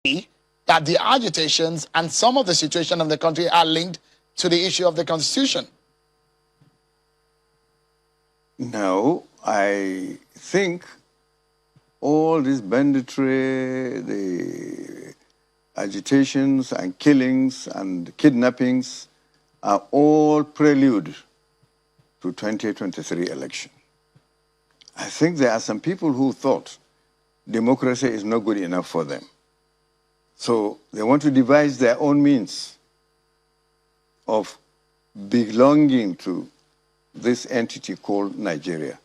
that the agitations and some of the situation of the country are linked to the issue of the constitution? No, I think all this banditry, the agitations and killings and kidnappings are all prelude to 2023 election. I think there are some people who thought democracy is not good enough for them. So they want to devise their own means of belonging to this entity called Nigeria.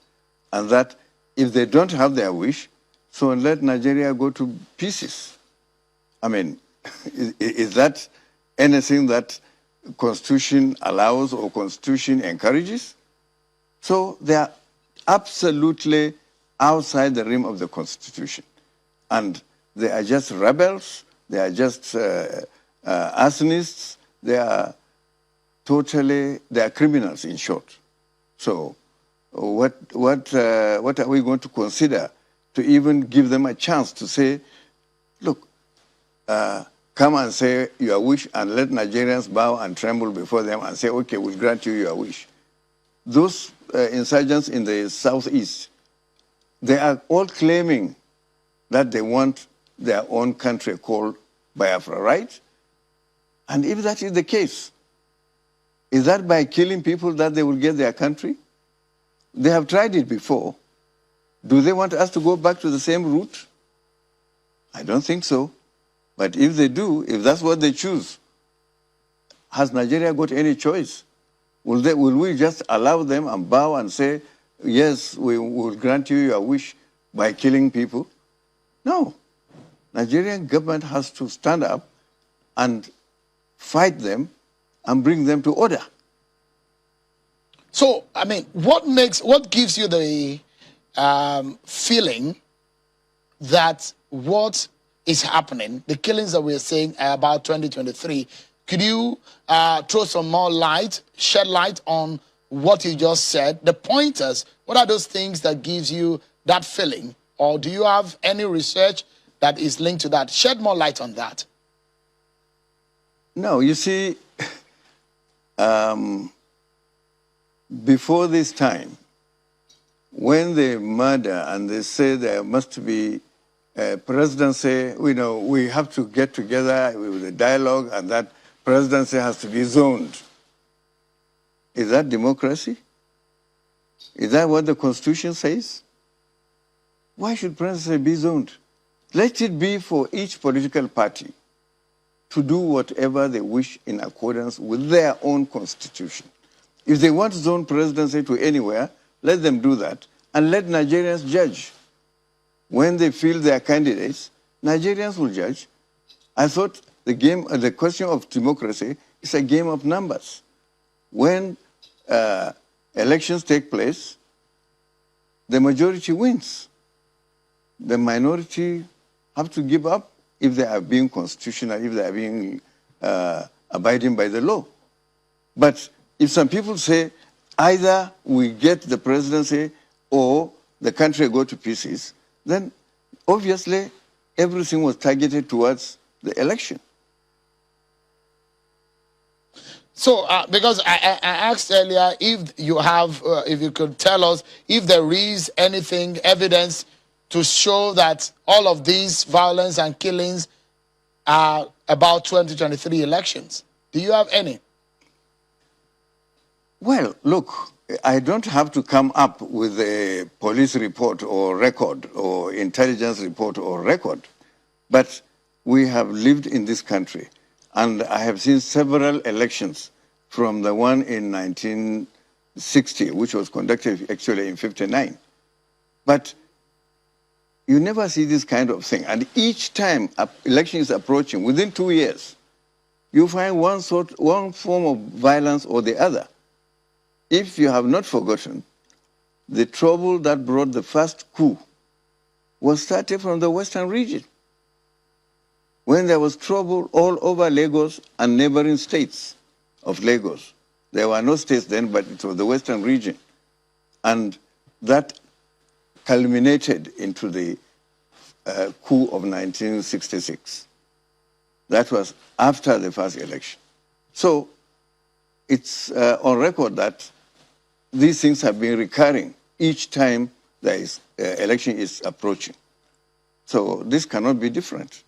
And that if they don't have their wish, so let Nigeria go to pieces. I mean, is that anything that Constitution allows or Constitution encourages? So they are absolutely outside the realm of the Constitution. And they are just rebels, they are just arsonists, they are criminals in short. So what are we going to consider to even give them a chance to say, look, come and say your wish and let Nigerians bow and tremble before them and say, okay, we'll grant you your wish. Those insurgents in the southeast, they are all claiming that they want their own country called Biafra, right? And if that is the case, is that by killing people that they will get their country? They have tried it before. Do they want us to go back to the same route? I don't think so. But if they do, if that's what they choose, has Nigeria got any choice? Will we just allow them and bow and say, yes, we will grant you your wish by killing people? No. Nigerian government has to stand up and fight them and bring them to order. So, I mean, what gives you the feeling that what is happening, the killings that we're saying about 2023, could you throw some more light, shed light on what you just said, the pointers? What are those things that gives you that feeling? Or do you have any research that is linked to that? Shed more light on that. No, you see, before this time, when they murder and they say there must be a presidency, we have to get together with a dialogue and that presidency has to be zoned. Is that democracy? Is that what the Constitution says? Why should presidency be zoned? Let it be for each political party to do whatever they wish in accordance with their own constitution. If they want to zone presidency to anywhere, let them do that, and let Nigerians judge. When they feel their candidates, Nigerians will judge. I thought the question of democracy is a game of numbers. When elections take place, the majority wins. The minority have to give up if they are being constitutional, if they are being abiding by the law. But if some people say either we get the presidency or the country go to pieces, then obviously everything was targeted towards the election. So, because I asked earlier if you have, if you could tell us if there is anything, evidence to show that all of these violence and killings are about 2023 elections. Do you have any? Well, look, I don't have to come up with a police report or record or intelligence report or record, but we have lived in this country, and I have seen several elections from the one in 1960, which was conducted actually in 59. But you never see this kind of thing. And each time an election is approaching, within 2 years, you find one form of violence or the other. If you have not forgotten, the trouble that brought the first coup was started from the Western region, when there was trouble all over Lagos and neighboring states of Lagos. There were no states then, but it was the Western region. And that culminated into the coup of 1966. That was after the first election. So it's on record that these things have been recurring each time there is election is approaching. So this cannot be different.